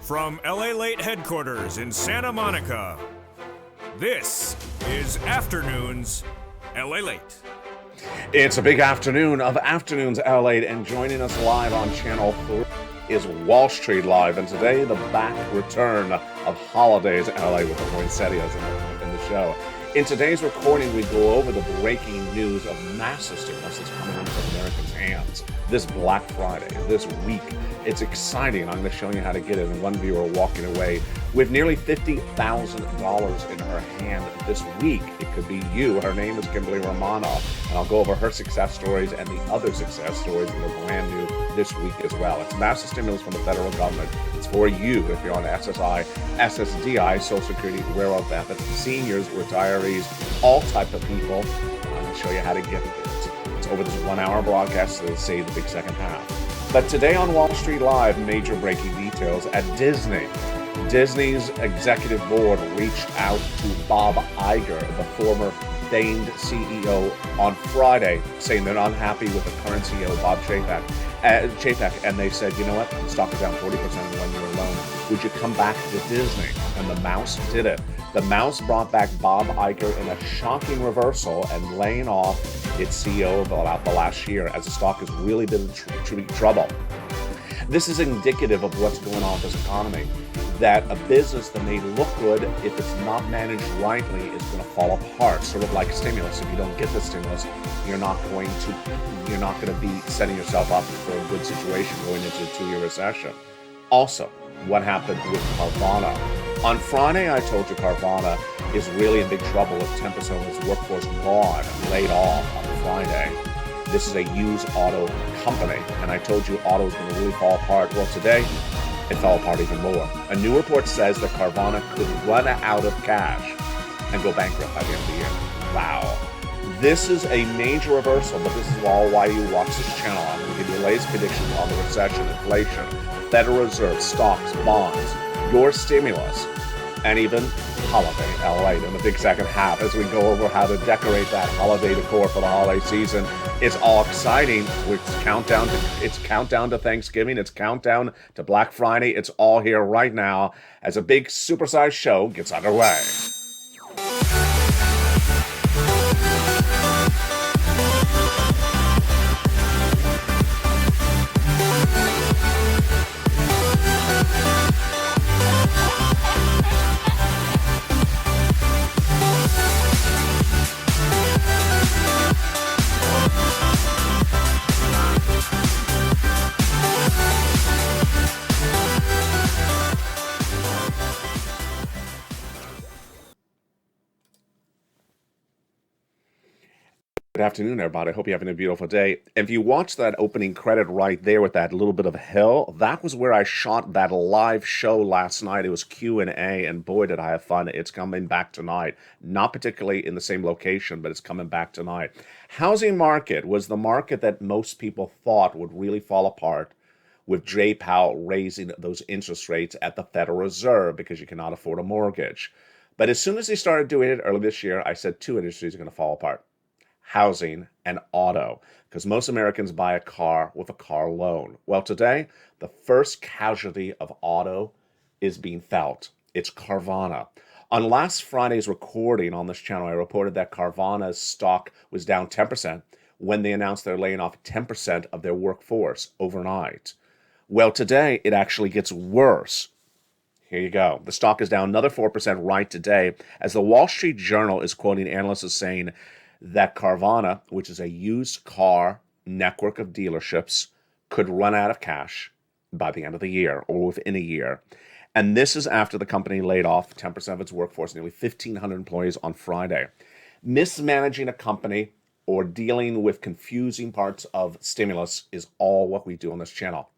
From LALATE headquarters in Santa Monica, this is Afternoons LALATE. It's a big afternoon of Afternoons LALATE, and joining us live on Channel 3 is Wall Street Live, and today the back return of Holidays LA with the poinsettias in the show. In today's recording, we go over the breaking news of massive stimulus that's coming into Americans' hands this Black Friday, this week. It's exciting. I'm going to show you how to get it. And one viewer walking away with nearly $50,000 in her hand this week. It could be you. Her name is Kimberly Romano, and I'll go over her success stories and the other success stories that are brand new this week as well. It's massive stimulus from the federal government. It's for you if you're on SSI, SSDI, Social Security, railroad benefits, seniors, retirees, all type of people. I'm going to show you how to get it. It's over this 1 hour broadcast, so save the big second half. But today on Wall Street Live, major breaking details at Disney. Disney's executive board reached out to Bob Iger, the former famed CEO, on Friday, saying they're unhappy with the current CEO, Bob Chapek, and they said, you know what, the stock is down 40% in 1 year alone. Would you come back to Disney? And the mouse did it. The mouse brought back Bob Iger in a shocking reversal and laying off its CEO of about the last year, as the stock has really been in trouble. This is indicative of what's going on with this economy, that a business that may look good, if it's not managed rightly, is going to fall apart, sort of like stimulus. If you don't get the stimulus, you're not going to be setting yourself up for a good situation going into a 2-year recession. Also, what happened with Carvana? On Friday, I told you Carvana is really in big trouble with 10% of its workforce gone, laid off on Friday. This is a used auto company, and I told you auto is going to really fall apart. Well, today, it fell apart even more. A new report says that Carvana could run out of cash and go bankrupt by the end of the year. Wow. This is a major reversal, but this is all why you watch this channel. I'm going to give you the latest predictions on the recession, inflation, Federal Reserve, stocks, bonds, your stimulus, and even holiday LA in the big second half as we go over how to decorate that holiday decor for the holiday season. It's all exciting. It's countdown to Thanksgiving. It's countdown to Black Friday. It's all here right now as a big supersized show gets underway. Good afternoon, everybody. I hope you're having a beautiful day. If you watch that opening credit right there with that little bit of a hill, that was where I shot that live show last night. It was Q&A, and boy, did I have fun. It's coming back tonight. Not particularly in the same location, but it's coming back tonight. Housing market was the market that most people thought would really fall apart with Jay Powell raising those interest rates at the Federal Reserve because you cannot afford a mortgage. But as soon as he started doing it early this year, I said two industries are going to fall apart. Housing and auto, because most Americans buy a car with a car loan. Well, today, the first casualty of auto is being felt. It's Carvana. On last Friday's recording on this channel, I reported that Carvana's stock was down 10% when they announced they're laying off 10% of their workforce overnight. Well, today, it actually gets worse. Here you go. The stock is down another 4% right today, as the Wall Street Journal is quoting analysts as saying that Carvana, which is a used car network of dealerships, could run out of cash by the end of the year or within a year. And this is after the company laid off 10% of its workforce, nearly 1,500 employees on Friday. Mismanaging a company or dealing with confusing parts of stimulus is all what we do on this channel.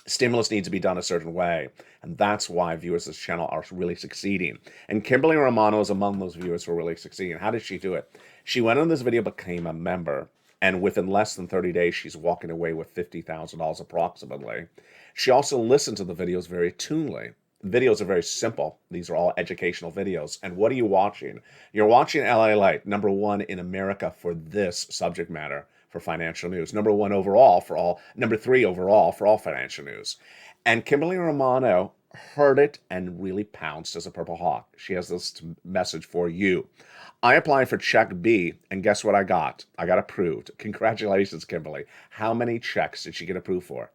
Stimulus needs to be done a certain way, and that's why viewers of this channel are really succeeding. And Kimberly Romano is among those viewers who are really succeeding. How did she do it? She went on this video, became a member, and within less than 30 days, she's walking away with $50,000 approximately. She also listened to the videos very tunely. Videos are very simple. These are all educational videos. And what are you watching? You're watching LALATE, number one in America for this subject matter for financial news. Number 3 overall for all financial news. And Kimberly Romano heard it and really pounced as a Purple Hawk. She has this message for you. I applied for check B, and guess what I got? I got approved. Congratulations, Kimberly. How many checks did she get approved for?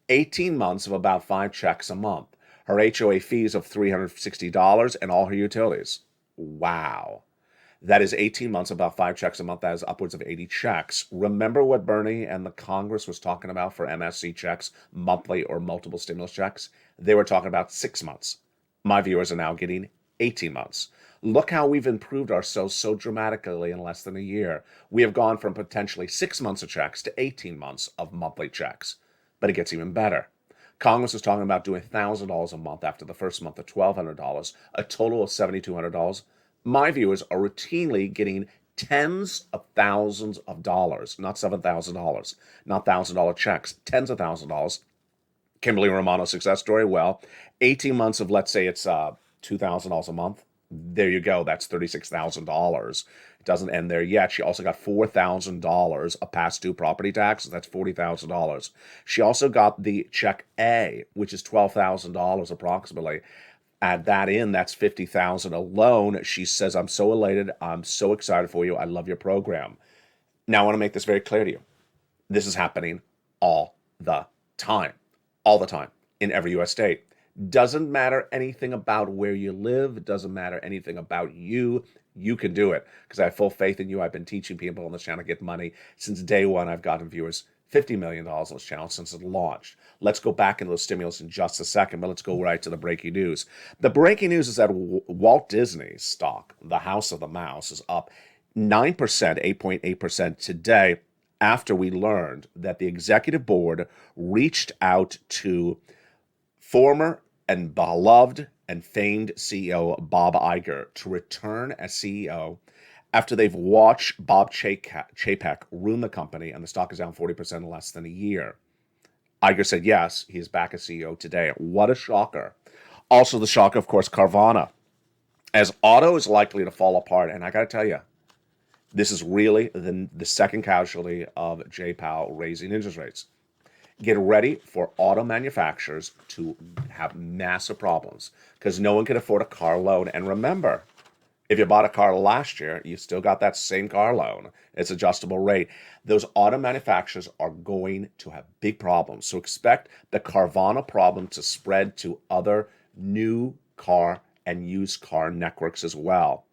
18 months of about 5 checks a month. Her HOA fees of $360 and all her utilities. Wow. That is 18 months, about 5 checks a month. That is upwards of 80 checks. Remember what Bernie and the Congress was talking about for MSC checks, monthly or multiple stimulus checks? They were talking about 6 months. My viewers are now getting 18 months. Look how we've improved ourselves so dramatically in less than a year. We have gone from potentially 6 months of checks to 18 months of monthly checks. But it gets even better. Congress is talking about doing $1,000 a month after the first month of $1,200, a total of $7,200. My viewers are routinely getting tens of thousands of dollars, not $7,000, not $1,000 checks, tens of thousands of dollars. Kimberly Romano's success story, well, 18 months of, let's say it's $2,000 a month. There you go. That's $36,000. It doesn't end there yet. She also got $4,000 of past due property taxes. That's $40,000. She also got the check A, which is $12,000 approximately. Add that in, that's $50,000 alone. She says, I'm so elated. I'm so excited for you. I love your program. Now, I want to make this very clear to you. This is happening all the time. All the time in every U.S. state. Doesn't matter anything about where you live. It doesn't matter anything about you. You can do it because I have full faith in you. I've been teaching people on this channel to get money since day one. I've gotten viewers $50 million on this channel since it launched. Let's go back into the stimulus in just a second, but let's go right to the breaking news. The breaking news is that Walt Disney's stock, the House of the Mouse, is up 9%, 8.8% today after we learned that the executive board reached out to former and beloved and famed CEO Bob Iger to return as CEO after they've watched Bob Chapek ruin the company and the stock is down 40% in less than a year. Iger said yes, he is back as CEO today. What a shocker. Also the shock, of course, Carvana. As auto is likely to fall apart, and I got to tell you, this is really the second casualty of Jay Powell raising interest rates. Get ready for auto manufacturers to have massive problems because no one can afford a car loan. And remember, if you bought a car last year, you still got that same car loan. It's adjustable rate. Those auto manufacturers are going to have big problems. So expect the Carvana problem to spread to other new car and used car networks as well.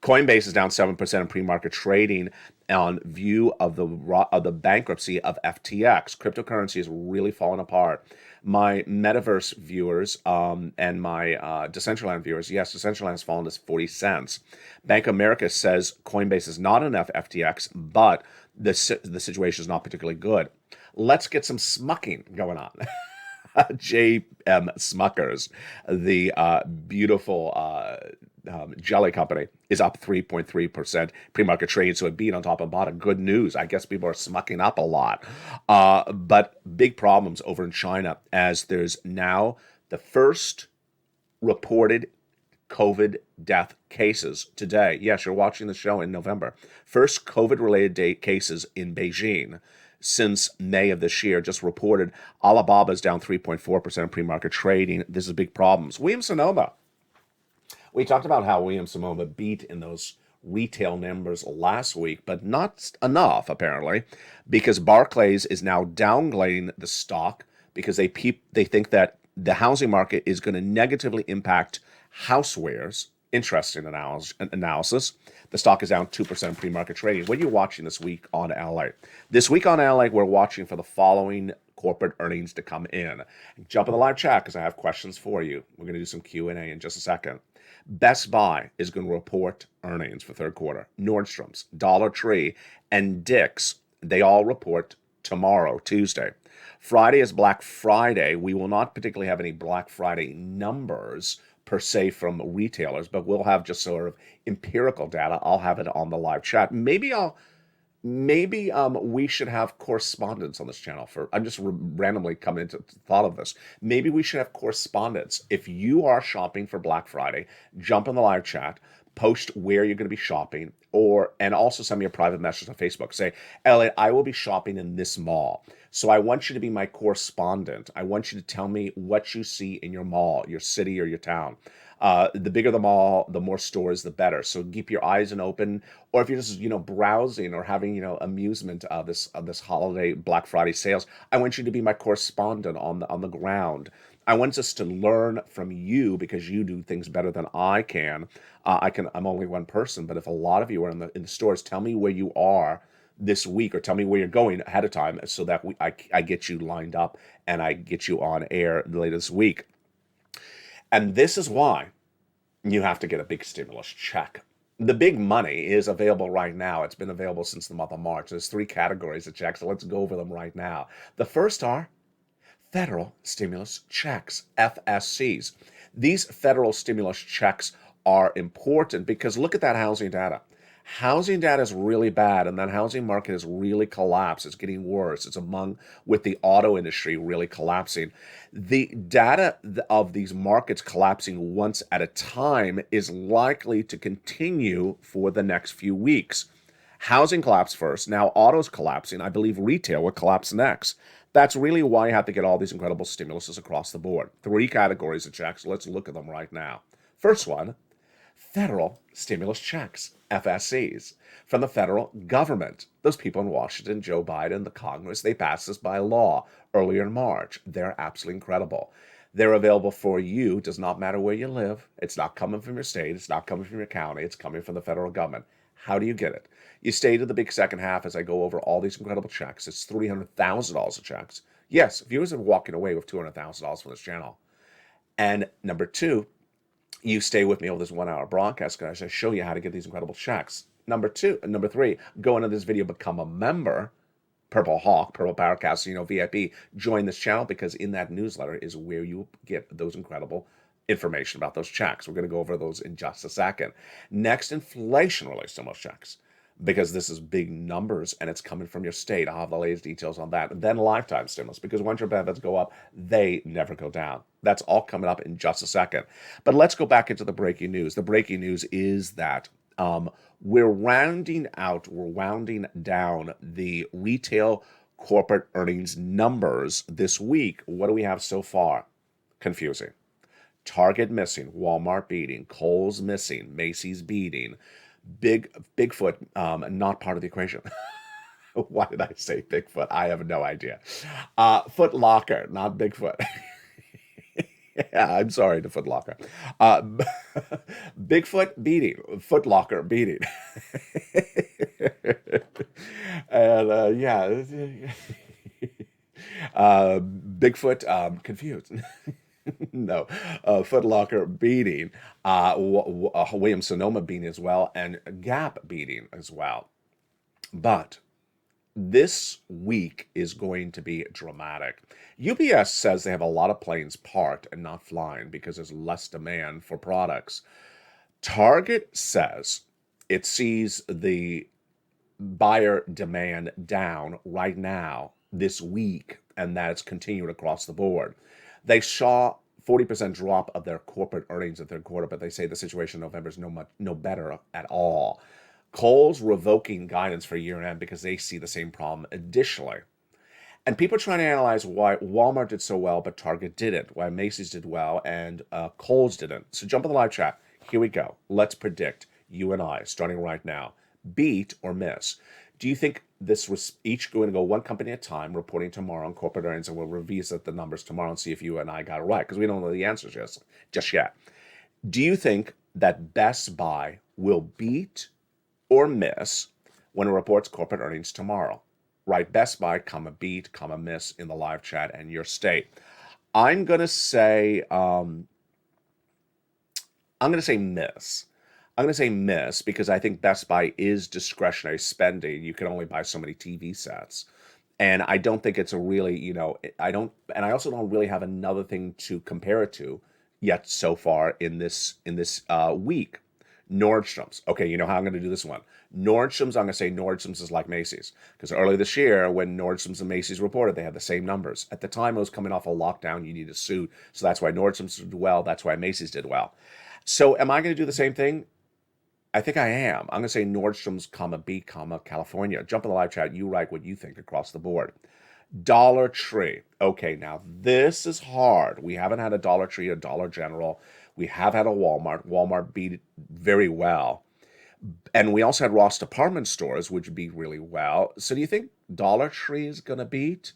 Coinbase is down 7% in pre-market trading on view of the bankruptcy of FTX. Cryptocurrency is really falling apart. My metaverse viewers and my Decentraland viewers, yes, Decentraland has fallen to 40 cents. Bank of America says Coinbase is not enough FTX, but the situation is not particularly good. Let's get some smucking going on. J.M. Smuckers, the beautiful jelly company, is up 3.3% pre-market trade, so it beat on top of bottom. Good news. I guess people are smucking up a lot. But big problems over in China as there's now the first reported COVID death cases today. Yes, you're watching the show in November. First COVID-related cases in Beijing since May of this year, just reported. Alibaba's down 3.4% in pre-market trading. This is big problems. Williams-Sonoma. We talked about how Williams-Sonoma beat in those retail numbers last week, but not enough, apparently, because Barclays is now downgrading the stock because they think that the housing market is going to negatively impact housewares. Interesting analysis. The stock is down 2% pre-market trading. What are you watching this week on LA? This week on LA, we're watching for the following corporate earnings to come in. Jump in the live chat because I have questions for you. We're going to do some Q&A in just a second. Best Buy is going to report earnings for third quarter. Nordstrom's, Dollar Tree, and Dick's, they all report tomorrow, Tuesday. Friday is Black Friday. We will not particularly have any Black Friday numbers per se from retailers, but we'll have just sort of empirical data. I'll have it on the live chat. Maybe we should have correspondence on this channel I'm just randomly coming into thought of this. Maybe we should have correspondence. If you are shopping for Black Friday, jump in the live chat, post where you're going to be shopping. and also send me a private message on Facebook. Say, Elliot, I will be shopping in this mall. So I want you to be my correspondent. I want you to tell me what you see in your mall, your city, or your town. The bigger the mall, the more stores, the better. So keep your eyes and open. Or if you're just, browsing or having, amusement of this holiday Black Friday sales, I want you to be my correspondent on the ground. I want us to learn from you because you do things better than I can. I'm only one person, but if a lot of you are in the stores, tell me where you are this week, or tell me where you're going ahead of time, so that I get you lined up and I get you on air later this week. And this is why you have to get a big stimulus check. The big money is available right now. It's been available since the month of March. There's 3 categories of checks, so let's go over them right now. The first are federal stimulus checks, FSCs. These federal stimulus checks are important because look at that housing data. Housing data is really bad, and that housing market has really collapsed. It's getting worse. It's with the auto industry really collapsing. The data of these markets collapsing once at a time is likely to continue for the next few weeks. Housing collapsed first. Now auto's collapsing. I believe retail will collapse next. That's really why you have to get all these incredible stimuluses across the board. 3 categories of checks. Let's look at them right now. First one, federal stimulus checks, FSCs, from the federal government. Those people in Washington, Joe Biden, the Congress, they passed this by law earlier in March. They're absolutely incredible. They're available for you. It does not matter where you live. It's not coming from your state. It's not coming from your county. It's coming from the federal government. How do you get it? You stay to the big second half as I go over all these incredible checks. It's $300,000 of checks. Yes, viewers are walking away with $200,000 from this channel. And number 2, you stay with me over this 1-hour broadcast because I show you how to get these incredible checks. Number 3, go into this video, become a member, Purple Hawk, Purple Powercast, VIP. Join this channel because in that newsletter is where you get those incredible information about those checks. We're going to go over those in just a second. Next, inflation-related stimulus checks, because this is big numbers and it's coming from your state. I'll have the latest details on that. And then lifetime stimulus, because once your benefits go up, they never go down. That's all coming up in just a second. But let's go back into the breaking news. The breaking news is that we're rounding down the retail corporate earnings numbers this week. What do we have so far? Confusing. Target missing, Walmart beating, Kohl's missing, Macy's beating, Bigfoot not part of the equation. Why did I say Bigfoot? I have no idea. Foot Locker, not Bigfoot. Yeah, I'm sorry to Foot Locker. Bigfoot beating, Foot Locker beating. And Bigfoot confused. No, Foot Locker beating, Williams-Sonoma beating as well, and Gap beating as well. But this week is going to be dramatic. UPS says they have a lot of planes parked and not flying because there's less demand for products. Target says it sees the buyer demand down right now this week, and that it's continuing across the board. They saw 40% drop of their corporate earnings at their quarter, but they say the situation in November is no better at all. Kohl's revoking guidance for year-end because they see the same problem additionally. And people are trying to analyze why Walmart did so well, but Target didn't, why Macy's did well, and Kohl's didn't. So jump in the live chat. Here we go. Let's predict, you and I, starting right now, beat or miss. Do you think this was each going to go one company at a time, reporting tomorrow on corporate earnings, and we'll revisit the numbers tomorrow and see if you and I got it right, because we don't know the answers just yet. Do you think that Best Buy will beat or miss when it reports corporate earnings tomorrow? Write Best Buy, beat, miss in the live chat and your state. I'm going to say miss. I'm going to say miss because I think Best Buy is discretionary spending. You can only buy so many TV sets. And I don't think it's a really, I also don't really have another thing to compare it to yet so far in this week. Nordstrom's. Okay, you know how I'm going to do this one. Nordstrom's, I'm going to say Nordstrom's is like Macy's. Because earlier this year, when Nordstrom's and Macy's reported, they had the same numbers. At the time, it was coming off a lockdown. You need a suit. So that's why Nordstrom's did well. That's why Macy's did well. So am I going to do the same thing? I think I am. I'm going to say Nordstrom's, comma, B, comma, California. Jump in the live chat. You write what you think across the board. Dollar Tree. Okay, now this is hard. We haven't had a Dollar Tree, a Dollar General. We have had a Walmart. Walmart beat it very well. And we also had Ross Department Stores, which beat really well. So do you think Dollar Tree is going to beat?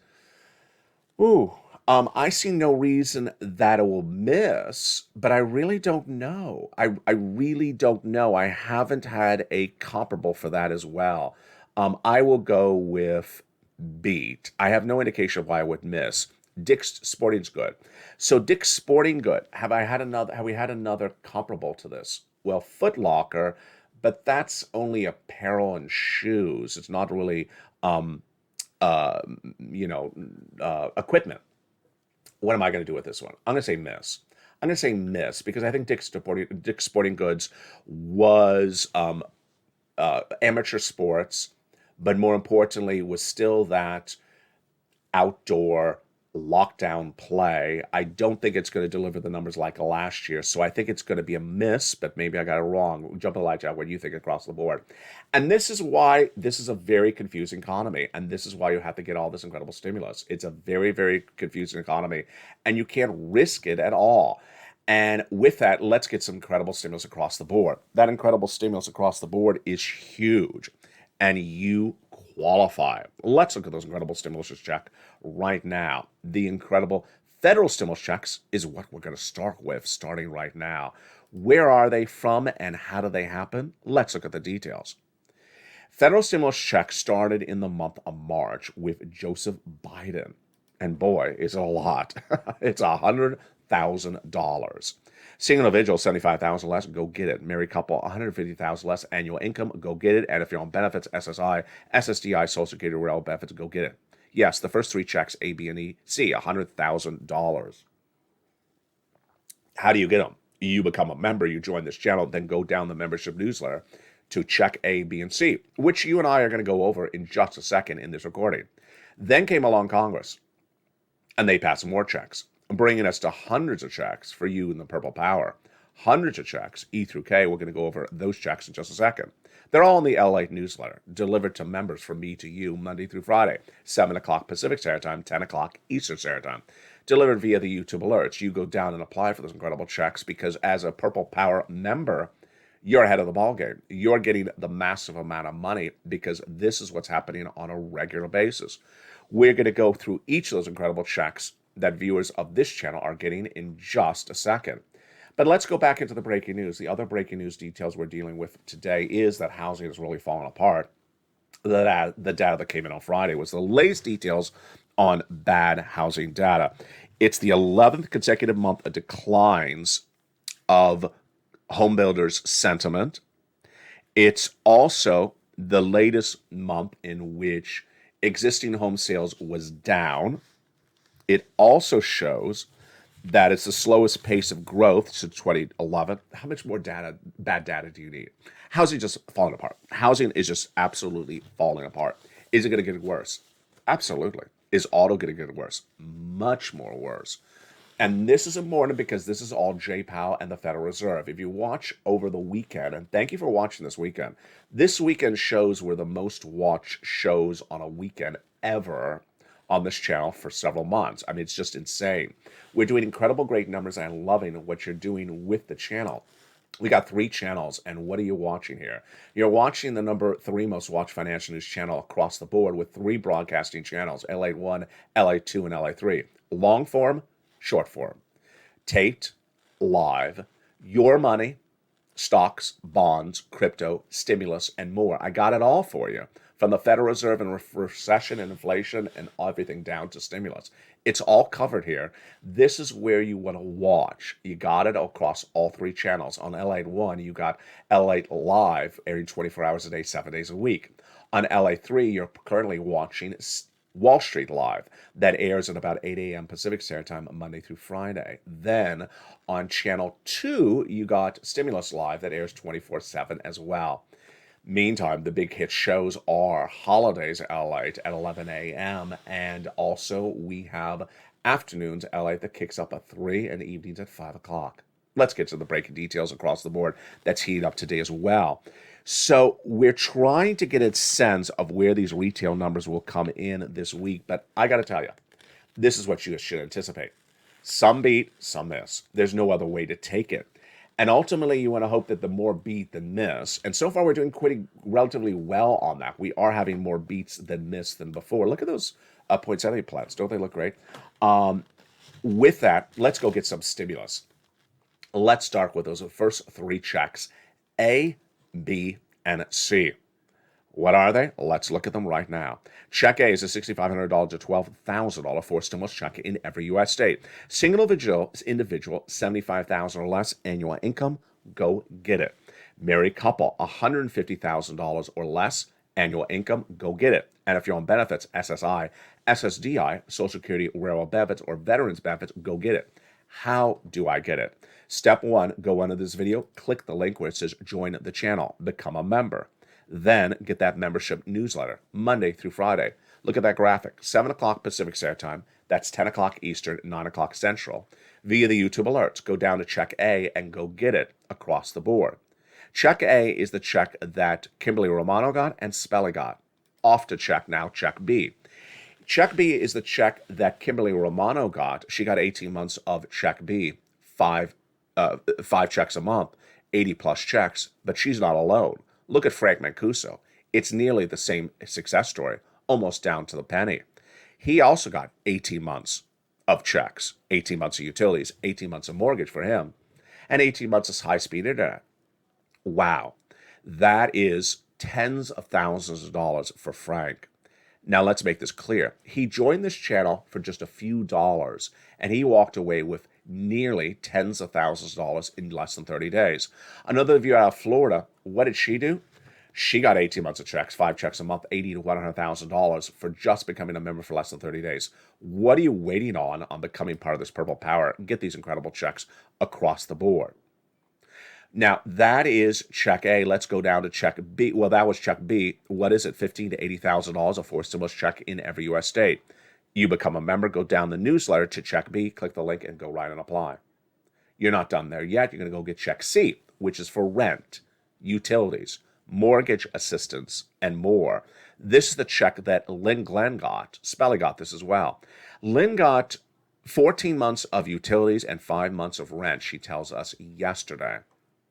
Ooh, I see no reason that it will miss, but I really don't know. I really don't know. I haven't had a comparable for that as well. I will go with beat. I have no indication of why I would miss. Dick's Sporting Good. So Dick's Sporting Good. Have we had another comparable to this? Well, Foot Locker, but that's only apparel and shoes. It's not really um, uh, equipment. What am I going to do with this one? I'm going to say miss. I'm going to say miss because I think Dick's Sporting Goods was amateur sports, but more importantly, was still that outdoor lockdown play. I don't think it's going to deliver the numbers like last year. So I think it's going to be a miss, but maybe I got it wrong. Jump in the light chat. What do you think across the board? And this is why this is a very confusing economy. And this is why you have to get all this incredible stimulus. It's a very, very confusing economy. And you can't risk it at all. And with that, let's get some incredible stimulus across the board. That incredible stimulus across the board is huge. And you qualify. Let's look at those incredible stimulus check right now. The incredible federal stimulus checks is what we're going to start with starting right now. Where are they from and how do they happen? Let's look at the details. Federal stimulus checks started in the month of March with Joseph Biden. And boy, is it a lot. It's $100,000. Single individual, $75,000 less, go get it. Married couple, $150,000 less annual income, go get it. And if you're on benefits, SSI, SSDI, Social Security, rail benefits, go get it. Yes, the first three checks, A, B, and E, C, $100,000. How do you get them? You become a member, you join this channel, then go down the membership newsletter to check A, B, and C, which you and I are going to go over in just a second in this recording. Then came along Congress, and they passed more checks, bringing us to hundreds of checks for you in the Purple Power. Hundreds of checks, E through K. We're going to go over those checks in just a second. They're all in the LALATE newsletter, delivered to members from me to you Monday through Friday, 7 o'clock Pacific Standard Time, 10 o'clock Eastern Standard Time. Delivered via the YouTube alerts. You go down and apply for those incredible checks because as a Purple Power member, you're ahead of the ballgame. You're getting the massive amount of money because this is what's happening on a regular basis. We're going to go through each of those incredible checks that viewers of this channel are getting in just a second. But let's go back into the breaking news. The other breaking news details we're dealing with today is that housing is really falling apart. The data that came in on Friday was the latest details on bad housing data. It's the 11th consecutive month of declines of home builders' sentiment. It's also the latest month in which existing home sales was down. It also shows that it's the slowest pace of growth since 2011. How much more bad data do you need? Housing just falling apart. Housing is just absolutely falling apart. Is it going to get worse? Absolutely. Is auto going to get worse? Much more worse. And this is important because this is all Jay Powell and the Federal Reserve. If you watch over the weekend, and thank you for watching this weekend shows were the most watched shows on a weekend ever on this channel for several months. I mean, it's just insane. We're doing incredible great numbers, and I'm loving what you're doing with the channel. We got 3 channels, and what are you watching here? You're watching the number 3 most watched financial news channel across the board with 3 broadcasting channels, LA1, LA2, and LA3. Long form, short form. Taped, live, your money, stocks, bonds, crypto, stimulus, and more. I got it all for you. From the Federal Reserve and recession and inflation and everything down to stimulus. It's all covered here. This is where you want to watch. You got it across all 3 channels. On LA1, you got LA Live airing 24 hours a day, 7 days a week. On LA3, you're currently watching Wall Street Live. That airs at about 8 a.m. Pacific Standard Time, Monday through Friday. Then on Channel 2, you got Stimulus Live that airs 24/7 as well. Meantime, the big hit shows are Holidays LALATE at 11 a.m. And also we have Afternoons LALATE that kicks up at 3 and evenings at 5 o'clock. Let's get to the breaking details across the board that's heating up today as well. So we're trying to get a sense of where these retail numbers will come in this week, but I got to tell you, this is what you should anticipate. Some beat, some miss. There's no other way to take it. And ultimately, you want to hope that the more beat than miss. And so far, we're doing relatively well on that. We are having more beats than miss than before. Look at those poinsettia plants. Don't they look great? With that, let's go get some stimulus. Let's start with those first three checks, A, B, and C. What are they? Let's look at them right now. Check A is a $6,500 to $12,000 for stimulus check in every U.S. state. Single individual, $75,000 or less annual income, go get it. Married couple, $150,000 or less annual income, go get it. And if you're on benefits, SSI, SSDI, Social Security, Railroad benefits, or Veterans benefits, go get it. How do I get it? Step one, go under this video, click the link where it says join the channel, become a member. Then get that membership newsletter Monday through Friday. Look at that graphic, 7 o'clock Pacific Standard Time. That's 10 o'clock Eastern, 9 o'clock Central. Via the YouTube alerts, go down to check A and go get it across the board. Check A is the check that Kimberly Romano got and Spelly got. Off to check now, check B. Check B is the check that Kimberly Romano got. She got 18 months of check B, five checks a month, 80 plus checks, but she's not alone. Look at Frank Mancuso. It's nearly the same success story, almost down to the penny. He also got 18 months of checks, 18 months of utilities, 18 months of mortgage for him, and 18 months of high-speed internet. Wow. That is tens of thousands of dollars for Frank. Now, let's make this clear. He joined this channel for just a few dollars, and he walked away with nearly tens of thousands of dollars in less than 30 days. Another viewer out of Florida, what did she do? She got 18 months of checks, 5 checks a month, $80,000 to $100,000 for just becoming a member for less than 30 days. What are you waiting on becoming part of this Purple Power? Get these incredible checks across the board. Now, that is check A. Let's go down to check B. Well, that was check B. What is it? $15,000 to $80,000 a forced stimulus check in every U.S. state. You become a member, go down the newsletter to check B, click the link, and go right and apply. You're not done there yet. You're going to go get check C, which is for rent, utilities, mortgage assistance, and more. This is the check that Lynn Glenn got. Spelly got this as well. Lynn got 14 months of utilities and 5 months of rent, she tells us yesterday.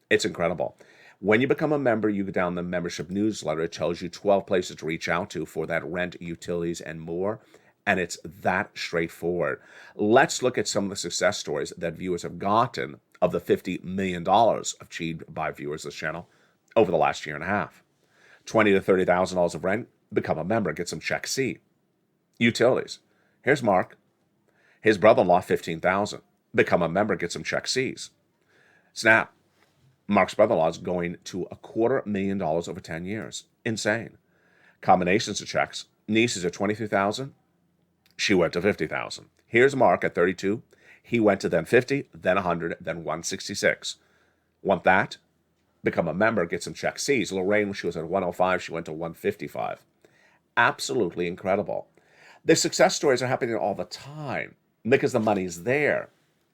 It's incredible. When you become a member, you go down the membership newsletter. It tells you 12 places to reach out to for that rent, utilities, and more. And it's that straightforward. Let's look at some of the success stories that viewers have gotten of the $50 million achieved by viewers of this channel over the last year and a half. $20,000 to $30,000 of rent, become a member, get some check C. Utilities. Here's Mark. His brother-in-law, $15,000. Become a member, get some check C's. Snap. Mark's brother-in-law is going to $250,000 over 10 years. Insane. Combinations of checks. Niece is at $23,000. She went to $50,000. Here's Mark at 32. He went to then 50, then 100, then 166. Want that? Become a member, get some check C's. Lorraine, when she was at 105, she went to 155. Absolutely incredible. The success stories are happening all the time because the money's there.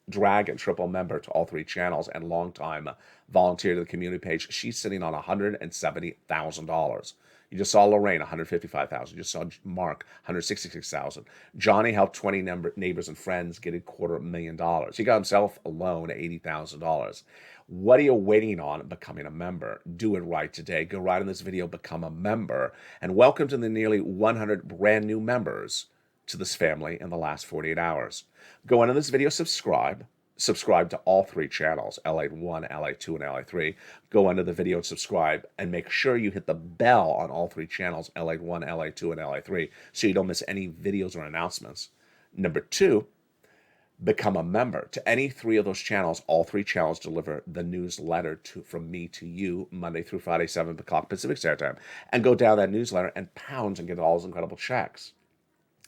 Dragon, triple member to all 3 channels and longtime volunteer to the community page. She's sitting on $170,000. You just saw Lorraine, $155,000. You just saw Mark, $166,000. Johnny helped 20 neighbors and friends get $250,000. He got himself alone $80,000. What are you waiting on becoming a member? Do it right today. Go right in this video, become a member. And welcome to the nearly 100 brand new members to this family in the last 48 hours. Go into this video, subscribe to all 3 channels, LATE 1, LATE 2, and LATE 3. Go under the video and subscribe, and make sure you hit the bell on all 3 channels, LATE 1, LATE 2, and LATE 3, so you don't miss any videos or announcements. Number 2, become a member. To any 3 of those channels, all 3 channels deliver the newsletter from me to you Monday through Friday, 7 o'clock Pacific Standard Time. And go down that newsletter and pounds and get all those incredible checks.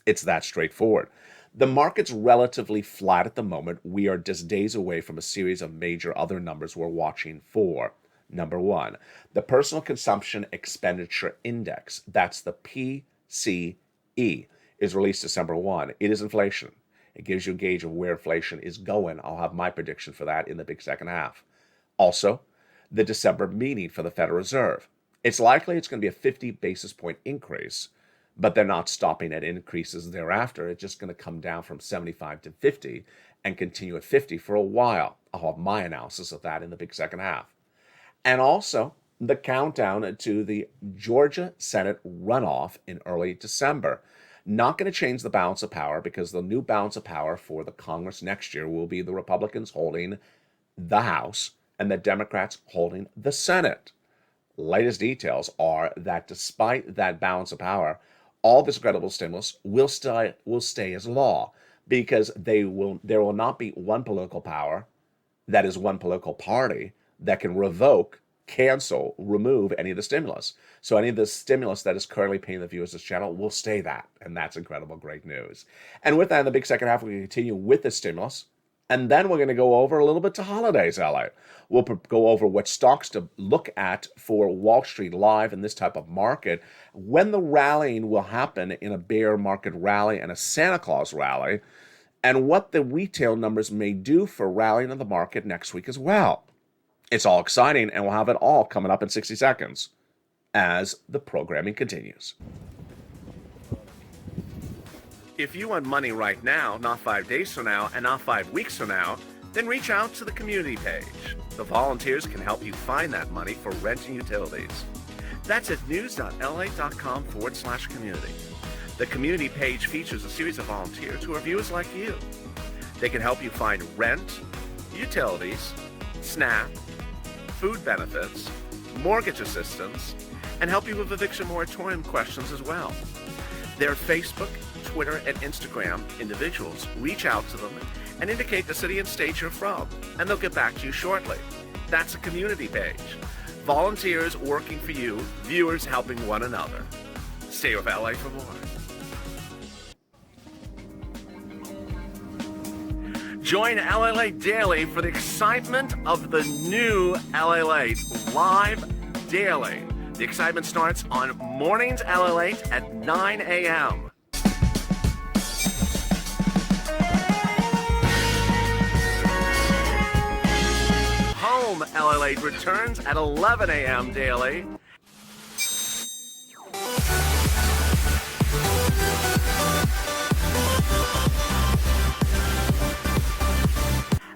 It's that straightforward. The market's relatively flat at the moment. We are just days away from a series of major other numbers we're watching for. Number 1, the Personal Consumption Expenditure Index. That's the PCE. Is released December 1. It is inflation. It gives you a gauge of where inflation is going. I'll have my prediction for that in the big second half. Also, the December meeting for the Federal Reserve. It's likely it's going to be a 50 basis point increase, but they're not stopping at increases thereafter. It's just going to come down from 75 to 50 and continue at 50 for a while. I'll have my analysis of that in the big second half. And also the countdown to the Georgia Senate runoff in early December. Not going to change the balance of power, because the new balance of power for the Congress next year will be the Republicans holding the House and the Democrats holding the Senate. Latest details are that despite that balance of power, all this incredible stimulus will stay as law, because there will not be one political power, that is one political party, that can revoke, cancel, remove any of the stimulus. So any of the stimulus that is currently paying the viewers of this channel will stay that. And that's incredible, great news. And with that, in the big second half, we continue with the stimulus. And then we're going to go over a little bit to holidays, LA. We'll go over what stocks to look at for Wall Street Live in this type of market, when the rallying will happen in a bear market rally and a Santa Claus rally, and what the retail numbers may do for rallying of the market next week as well. It's all exciting, and we'll have it all coming up in 60 seconds as the programming continues. If you want money right now, not 5 days from now, and not 5 weeks from now, then reach out to the community page. The volunteers can help you find that money for rent and utilities. That's at news.la.com/community. The community page features a series of volunteers who are viewers like you. They can help you find rent, utilities, SNAP, food benefits, mortgage assistance, and help you with eviction moratorium questions as well. Their Facebook, Twitter, and Instagram individuals reach out to them and indicate the city and state you're from, and they'll get back to you shortly. That's a community page. Volunteers working for you, viewers helping one another. Stay with LA for more. Join LALATE daily for the excitement of the new LALATE live daily. The excitement starts on mornings LALATE at 9 a.m. Home LALATE returns at 11 a.m. daily.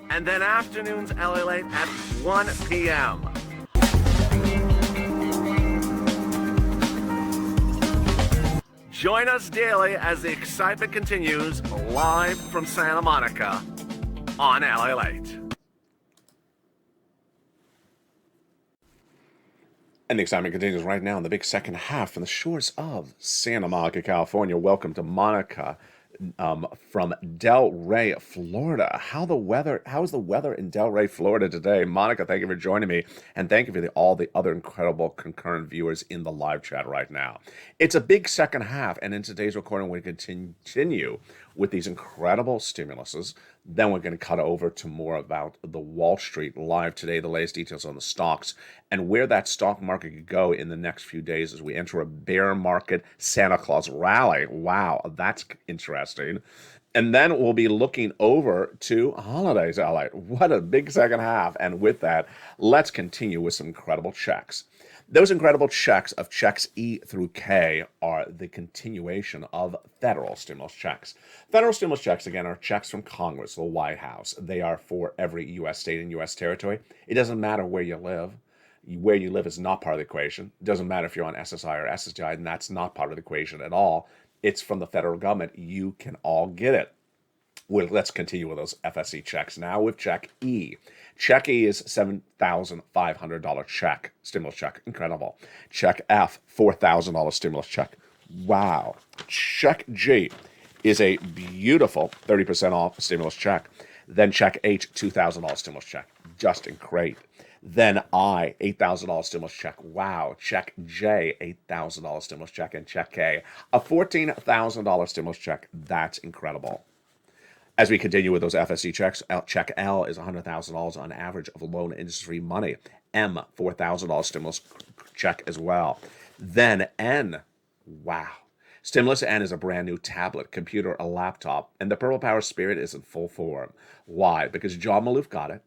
And then afternoons LALATE at 1 p.m. Join us daily as the excitement continues live from Santa Monica on LALATE. And the excitement continues right now in the big second half from the shores of Santa Monica, California. Welcome to Monica from Del Rey, Florida. How is the weather in Del Rey, Florida today? Monica, thank you for joining me, and thank you for all the other incredible concurrent viewers in the live chat right now. It's a big second half, and in today's recording, we continue with these incredible stimuluses. Then we're going to cut over to more about the Wall Street Live today, the latest details on the stocks, and where that stock market could go in the next few days as we enter a bear market Santa Claus rally. Wow, that's interesting. And then we'll be looking over to holidays, LA. What a big second half. And with that, let's continue with some incredible checks. Those incredible checks of checks E through K are the continuation of federal stimulus checks. Federal stimulus checks, again, are checks from Congress, the White House. They are for every U.S. state and U.S. territory. It doesn't matter where you live. Where you live is not part of the equation. It doesn't matter if you're on SSI or SSDI, and that's not part of the equation at all. It's from the federal government. You can all get it. Well, let's continue with those FSC checks now with check E. Check E is $7,500 check, stimulus check. Incredible. Check F, $4,000 stimulus check. Wow. Check G is a beautiful 30% off stimulus check. Then check H, $2,000 stimulus check. Just great. Then I, $8,000 stimulus check. Wow. Check J, $8,000 stimulus check. And check K, a $14,000 stimulus check. That's incredible. As we continue with those FSC checks, check L is $100,000 on average of loan industry money. M, $4,000 stimulus check as well. Then N, wow, Stimulus N is a brand new tablet, computer, a laptop, and the Purple Power spirit is in full form. Why? Because John Maloof got it,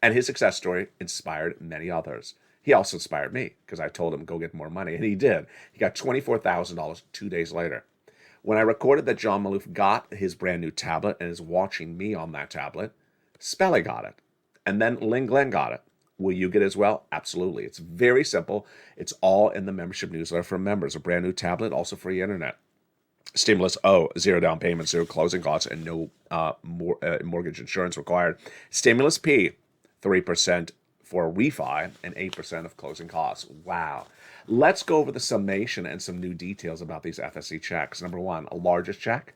and his success story inspired many others. He also inspired me because I told him go get more money, and he did. He got $24,000 2 days later. When I recorded that John Maloof got his brand new tablet and is watching me on that tablet, Spelly got it. And then Lynn Glenn got it. Will you get it as well? Absolutely. It's very simple. It's all in the membership newsletter for members. A brand new tablet, also free internet. Stimulus O, zero down payment, zero closing costs, and no mortgage insurance required. Stimulus P, 3% for refi and 8% of closing costs. Wow. Let's go over the summation and some new details about these FSC checks. Number one, a largest check,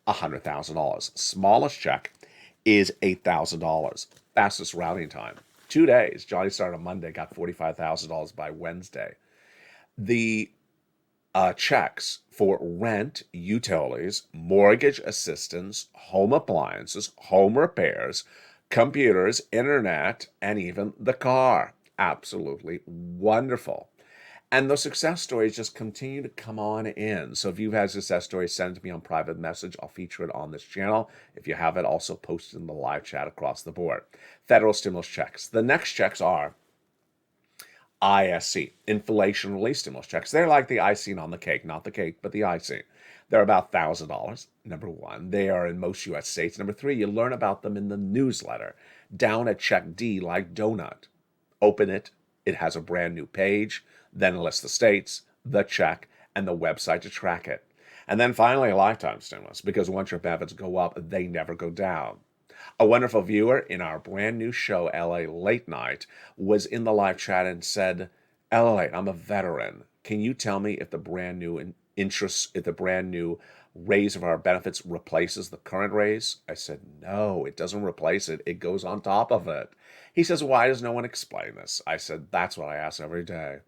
$100,000. Smallest check is $8,000. Fastest routing time, 2 days. Johnny started on Monday, got $45,000 by Wednesday. The checks for rent, utilities, mortgage assistance, home appliances, home repairs, computers, internet, and even the car. Absolutely wonderful. And the success stories just continue to come on in. So if you've had success stories, send it to me on private message. I'll feature it on this channel. If you have it, also post it in the live chat across the board. Federal stimulus checks. The next checks are ISC, inflation relief stimulus checks. They're like the icing on the cake, not the cake, but the icing. They're about $1,000, number one. They are in most U.S. states. Number three, you learn about them in the newsletter. Down at check D, like donut. Open it. It has a brand new page. Then it lists the states, the check, and the website to track it. And then finally, a lifetime stimulus, because once your benefits go up, they never go down. A wonderful viewer in our brand new show, LA Late Night, was in the live chat and said, LA, I'm a veteran. Can you tell me if the brand new if the brand new raise of our benefits replaces the current raise? I said, no, it doesn't replace it. It goes on top of it. He says, why does no one explain this? I said, that's what I ask every day.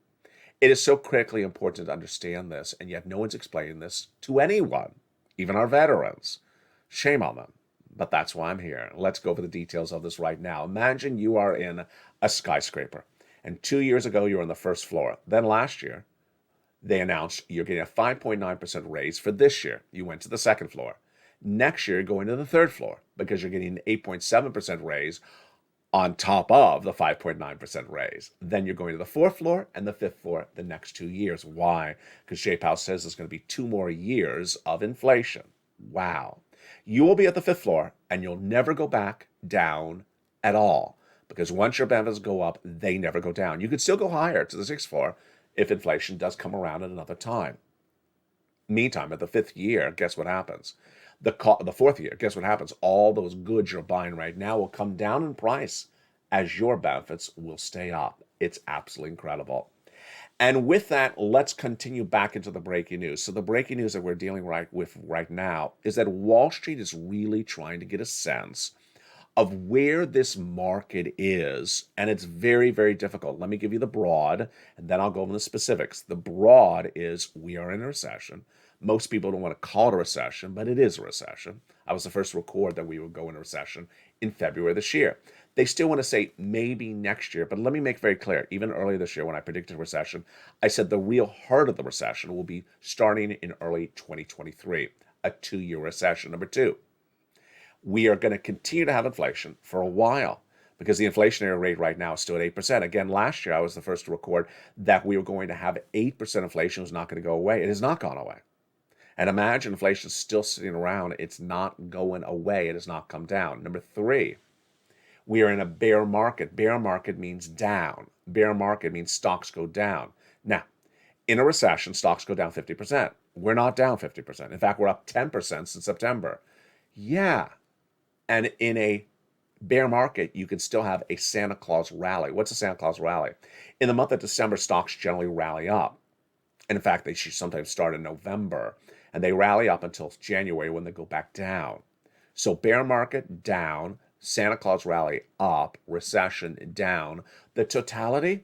It is so critically important to understand this, and yet no one's explaining this to anyone, even our veterans. Shame on them. But that's why I'm here. Let's go over the details of this right now. Imagine you are in a skyscraper, and 2 years ago you were on the first floor. Then last year, they announced you're getting a 5.9% raise for this year. You went to the second floor. Next year, you're going to the third floor because you're getting an 8.7% raise on top of the 5.9% raise. Then you're going to the fourth floor and the fifth floor the next 2 years. Why? Because Jay Powell says there's going to be 2 more years of inflation. Wow. You will be at the fifth floor and you'll never go back down at all. Because once your benefits go up, they never go down. You could still go higher to the sixth floor if inflation does come around at another time. Meantime, at the fifth year, guess what happens? The fourth year, guess what happens? All those goods you're buying right now will come down in price as your benefits will stay up. It's absolutely incredible. And with that, let's continue back into the breaking news. So the breaking news that we're dealing with right now is that Wall Street is really trying to get a sense of where this market is, and it's very, very difficult. Let me give you the broad, and then I'll go over the specifics. The broad is we are in a recession. Most people don't want to call it a recession, but it is a recession. I was the first to record that we would go into recession in February this year. They still want to say maybe next year, but let me make very clear, even earlier this year when I predicted a recession, I said the real heart of the recession will be starting in early 2023, a 2-year recession. Number two, we are going to continue to have inflation for a while because the inflationary rate right now is still at 8%. Again, last year I was the first to record that we were going to have 8% inflation was not going to go away. It has not gone away. And imagine inflation is still sitting around. It's not going away. It has not come down. Number three, we are in a bear market. Bear market means down. Bear market means stocks go down. Now, in a recession, stocks go down 50%. We're not down 50%. In fact, we're up 10% since September. Yeah. And in a bear market, you can still have a Santa Claus rally. What's a Santa Claus rally? In the month of December, stocks generally rally up. And in fact, they should sometimes start in November. And they rally up until January when they go back down. So bear market down, Santa Claus rally up, recession down. The totality,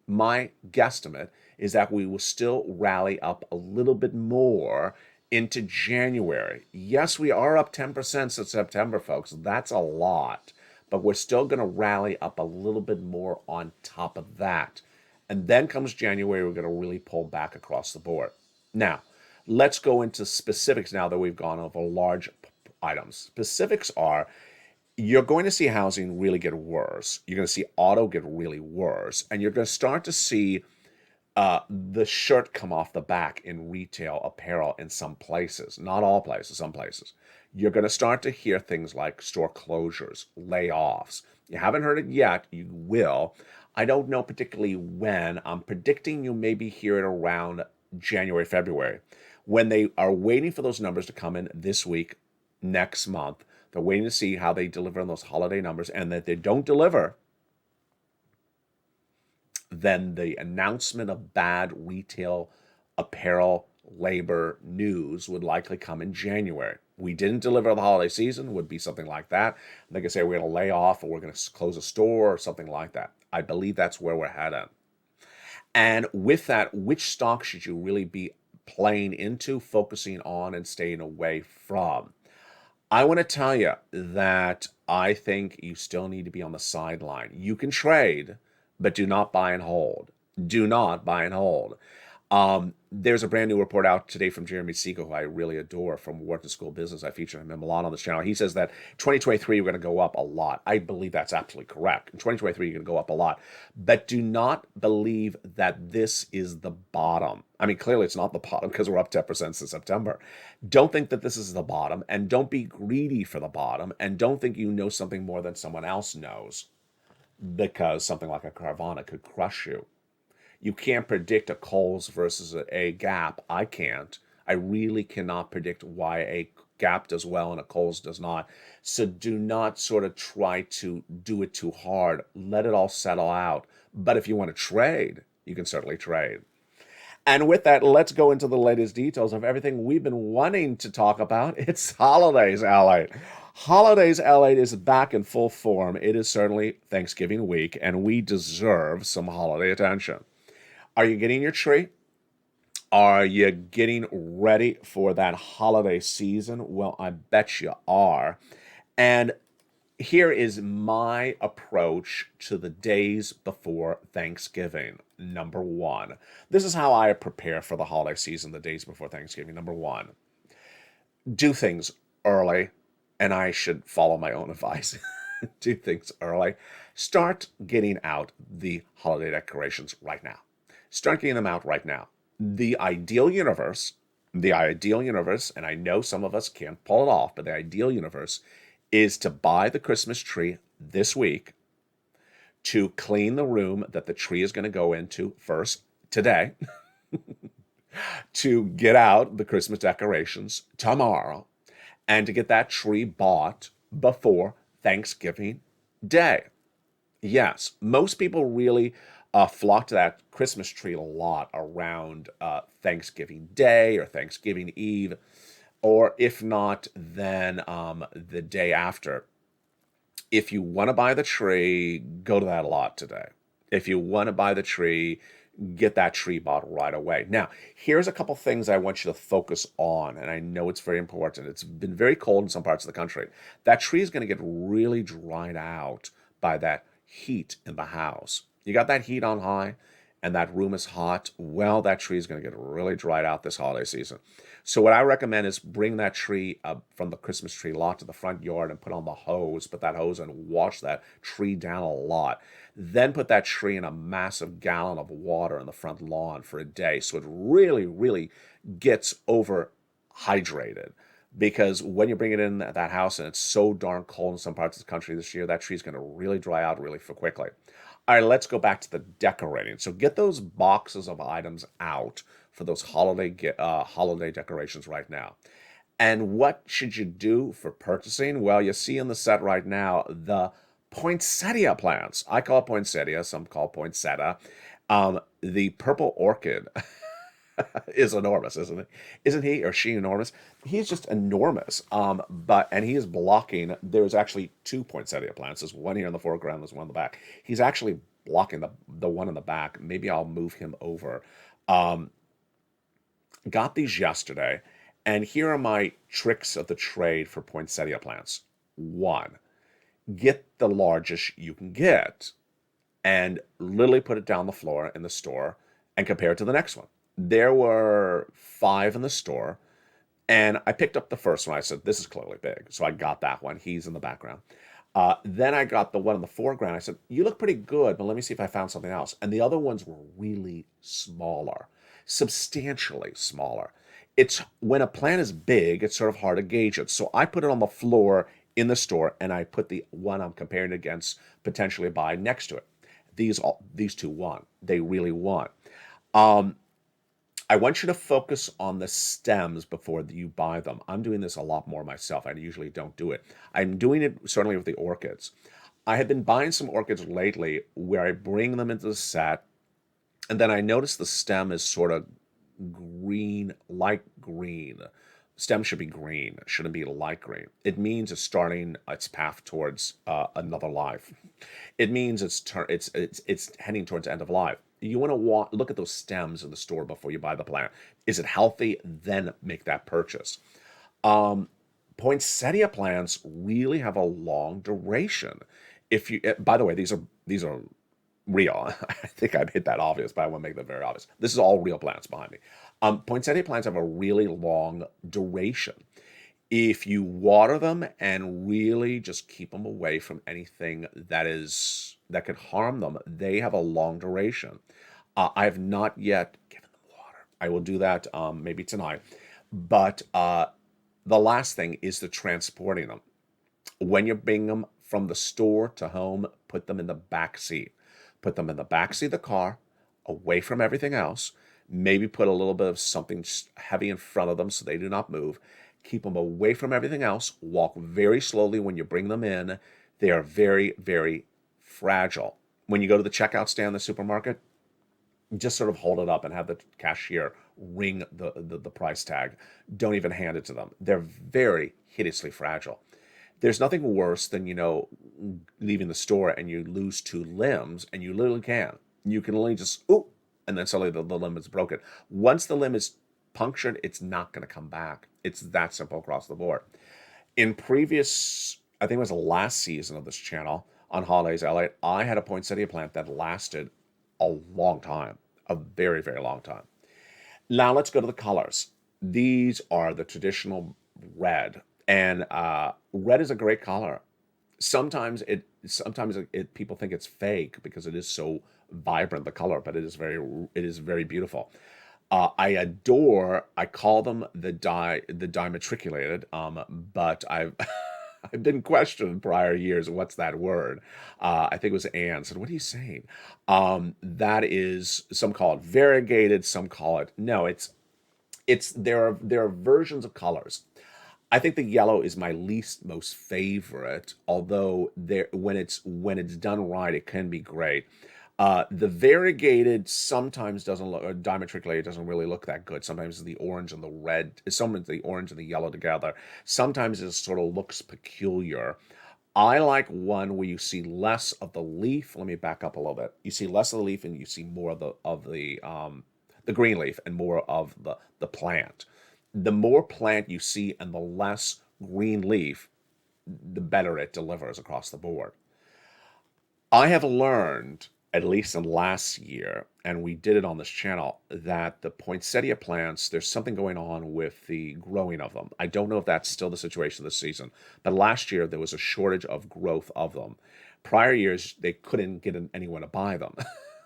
my guesstimate, is that we will still rally up a little bit more into January. Yes, we are up 10% since September, folks. That's a lot. But we're still going to rally up a little bit more on top of that. And then comes January, we're going to really pull back across the board. Now, Let's go into specifics now that we've gone over large items. Specifics are you're going to see housing really get worse. You're going to see auto get really worse. And you're going to start to see the shirt come off the back in retail apparel in some places, not all places, some places. You're going to start to hear things like store closures, layoffs. You haven't heard it yet, you will. I don't know particularly when. I'm predicting you maybe hear it around January, February, when they are waiting for those numbers to come in this week, next month. They're waiting to see how they deliver on those holiday numbers, and that they don't deliver, then the announcement of bad retail apparel labor news would likely come in January. We didn't deliver the holiday season, would be something like that. They could say we're going to lay off or we're going to close a store or something like that. I believe that's where we're headed. And with that, which stock should you really be playing into, focusing on, and staying away from? I want to tell you that I think you still need to be on the sideline. You can trade, but do not buy and hold. Do not buy and hold. There's a brand new report out today from Jeremy Siegel, who I really adore, from Wharton School of Business. I feature him a lot on this channel. He says that 2023, we're going to go up a lot. I believe that's absolutely correct. In 2023, you're going to go up a lot. But do not believe that this is the bottom. I mean, clearly it's not the bottom because we're up 10% since September. Don't think that this is the bottom, and don't be greedy for the bottom, and don't think you know something more than someone else knows, because something like a Carvana could crush you. You can't predict a Kohl's versus a Gap. I can't. I really cannot predict why a Gap does well and a Kohl's does not. So do not sort of try to do it too hard. Let it all settle out. But if you want to trade, you can certainly trade. And with that, let's go into the latest details of everything we've been wanting to talk about. It's Holidays LA. Holidays LA is back in full form. It is certainly Thanksgiving week, and we deserve some holiday attention. Are you getting your tree? Are you getting ready for that holiday season? Well, I bet you are. And here is my approach to the days before Thanksgiving. Number one, this is how I prepare for the holiday season, the days before Thanksgiving. Number one, do things early, and I should follow my own advice. Do things early. Start getting out the holiday decorations right now. Start getting them out right now. The ideal universe, and I know some of us can't pull it off, but the ideal universe is to buy the Christmas tree this week, to clean the room that the tree is going to go into first today, to get out the Christmas decorations tomorrow, and to get that tree bought before Thanksgiving Day. Yes, most people really flock to that Christmas tree a lot around Thanksgiving Day or Thanksgiving Eve, or if not, then the day after. If you want to buy the tree, go to that lot today. If you want to buy the tree, get that tree bought right away. Now, here's a couple things I want you to focus on, and I know it's very important. It's been very cold in some parts of the country. That tree is going to get really dried out by that heat in the house. You got that heat on high and that room is hot, well, that tree is going to get really dried out this holiday season. So what I recommend is bring that tree up from the Christmas tree lot to the front yard and put on the hose, put that hose and wash that tree down a lot. Then put that tree in a massive gallon of water in the front lawn for a day so it really, really gets overhydrated. Because when you bring it in that house and it's so darn cold in some parts of the country this year, that tree's going to really dry out really quickly. All right, let's go back to the decorating. So get those boxes of items out for those holiday decorations right now. And what should you do for purchasing? Well, you see in the set right now the poinsettia plants. I call it poinsettia, some call it poinsettia. The purple orchid is enormous, isn't it? Isn't he or she enormous? He's just enormous. And he is blocking. There's actually two poinsettia plants. There's one here in the foreground. There's one in the back. He's actually blocking the one in the back. Maybe I'll move him over. Got these yesterday, and here are my tricks of the trade for poinsettia plants. One, get the largest you can get, and literally put it down the floor in the store and compare it to the next one. There were 5 in the store, and I picked up the first one. I said, this is clearly big. So I got that one. He's in the background. Then I got the one in the foreground. I said, you look pretty good, but let me see if I found something else. And the other ones were really smaller, substantially smaller. It's when a plant is big, it's sort of hard to gauge it. So I put it on the floor in the store, and I put the one I'm comparing it against potentially buy next to it. These two won. They really won. Um, I want you to focus on the stems before you buy them. I'm doing this a lot more myself. I usually don't do it. I'm doing it certainly with the orchids. I have been buying some orchids lately where I bring them into the set, and then I notice the stem is sort of green, light green. Stem should be green, it shouldn't be light green. It means it's starting its path towards another life. It means it's heading towards end of life. You want to look at those stems in the store before you buy the plant. Is it healthy? Then make that purchase. Um, Poinsettia plants really have a long duration. If you, by the way, these are real. I think I've hit that obvious, but I want to make that very obvious. This is all real plants behind me. Poinsettia plants have a really long duration. If you water them and really just keep them away from anything that could harm them, they have a long duration. I have not yet given them water. I will do that maybe tonight. But the last thing is the transporting them. When you bring them from the store to home, put them in the back seat. Put them in the back seat of the car, away from everything else. Maybe put a little bit of something heavy in front of them so they do not move. Keep them away from everything else. Walk very slowly when you bring them in. They are very, very fragile. When you go to the checkout stand in the supermarket, just sort of hold it up and have the cashier ring the price tag. Don't even hand it to them. They're very hideously fragile. There's nothing worse than, leaving the store and you lose 2 limbs, and you literally can. You can only just, ooh, and then suddenly the limb is broken. Once the limb is punctured, it's not going to come back. It's that simple across the board. In previous, I think it was the last season of this channel on Holidays LA, I had a poinsettia plant that lasted a long time, a very, very long time. Now let's go to the colors. These are the traditional red, and red is a great color. Sometimes people think it's fake because it is so vibrant, the color, but it is very beautiful. I call them the dimatriculated, but I've I've been questioned in prior years, what's that word? I think it was Anne said, what are you saying? That is, some call it variegated, some call it, no, there are versions of colors. I think the yellow is my least most favorite, although when it's done right, it can be great. The variegated sometimes doesn't look, or diametrically, doesn't really look that good. Sometimes the orange and the red, sometimes the orange and the yellow together. Sometimes it sort of looks peculiar. I like one where you see less of the leaf. Let me back up a little bit. You see less of the leaf, and you see more of the green leaf and more of the plant. The more plant you see and the less green leaf, the better it delivers across the board. I have learned, at least in last year, and we did it on this channel, that the poinsettia plants, there's something going on with the growing of them. I don't know if that's still the situation this season, but last year there was a shortage of growth of them. Prior years, they couldn't get anyone to buy them.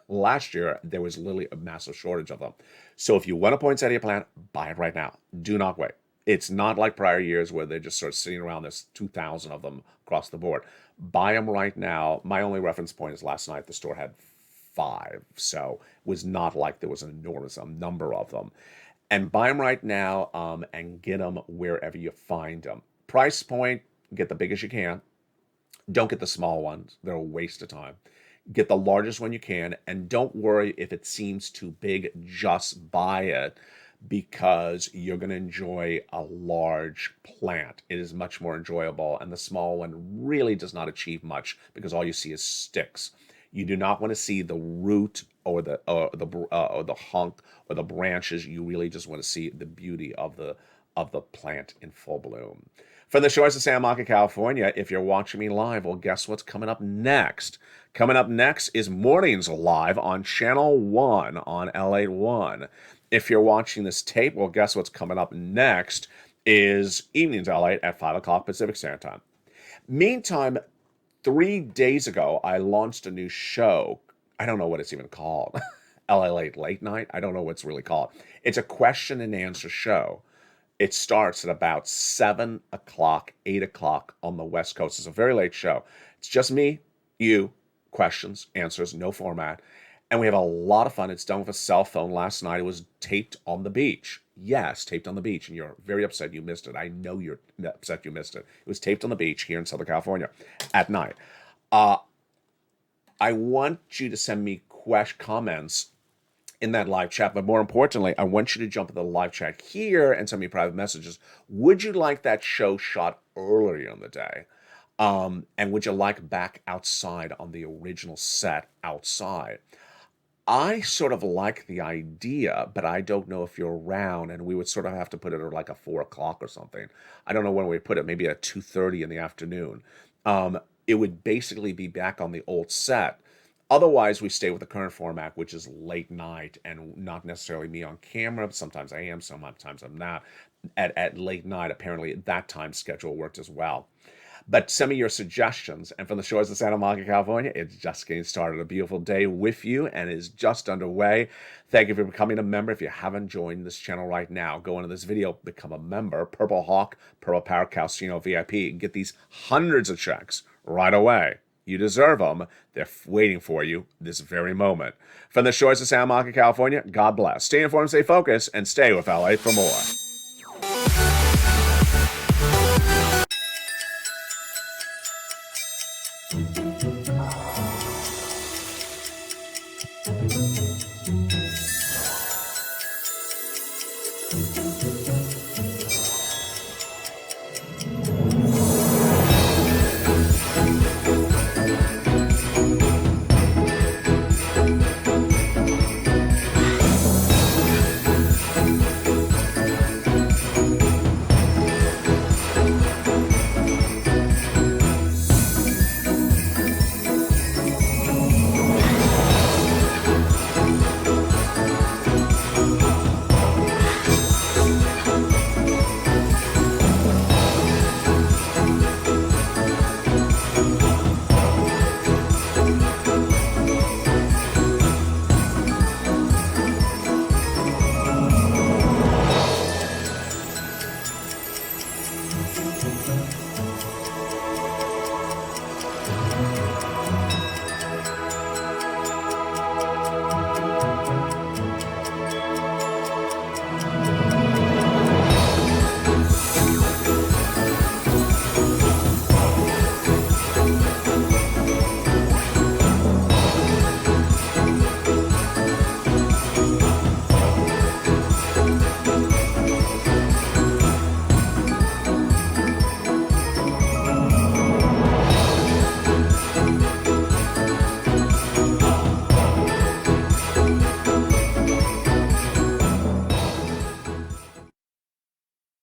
Last year, there was literally a massive shortage of them. So if you want a poinsettia plant, buy it right now. Do not wait. It's not like prior years where they're just sort of sitting around. There's 2,000 of them across the board. Buy them right now. My only reference point is last night the store had 5. So it was not like there was an enormous number of them. And buy them right now and get them wherever you find them. Price point, get the biggest you can. Don't get the small ones. They're a waste of time. Get the largest one you can, and don't worry if it seems too big. Just buy it, because you're going to enjoy a large plant. It is much more enjoyable, and the small one really does not achieve much because all you see is sticks. You do not want to see the root or the hunk or the branches. You really just want to see the beauty of the plant in full bloom. From the shores of Santa Monica, California, if you're watching me live, well, guess what's coming up next? Coming up next is Mornings Live on Channel 1 on LA1. If you're watching this tape, well, guess what's coming up next is Evenings LA at 5 o'clock Pacific Standard Time. Meantime, 3 days ago, I launched a new show. I don't know what it's even called. LALATE Late Night? I don't know what it's really called. It's a question and answer show. It starts at about 7 o'clock, 8 o'clock on the West Coast. It's a very late show. It's just me, you, questions, answers, no format. And we have a lot of fun. It's done with a cell phone. Last night it was taped on the beach. Yes, taped on the beach. And you're very upset you missed it. I know you're upset you missed it. It was taped on the beach here in Southern California at night. I want you to send me comments in that live chat, but more importantly, I want you to jump in the live chat here and send me private messages. Would you like that show shot earlier in the day? And would you like back outside on the original set outside? I sort of like the idea, but I don't know if you're around, and we would sort of have to put it at like a 4 o'clock or something. I don't know when we put it, maybe at 2:30 in the afternoon. It would basically be back on the old set. Otherwise, we stay with the current format, which is late night and not necessarily me on camera. Sometimes I am, sometimes I'm not. At late night, apparently that time schedule worked as well. But send me your suggestions. And from the shores of Santa Monica, California, it's just getting started. A beautiful day with you, and is just underway. Thank you for becoming a member. If you haven't joined this channel right now, go into this video, become a member. Purple Hawk, Purple Power, Calcino VIP, and get these hundreds of checks right away. You deserve them. They're waiting for you this very moment. From the shores of Santa Monica, California, God bless. Stay informed, stay focused, and stay with LA for more.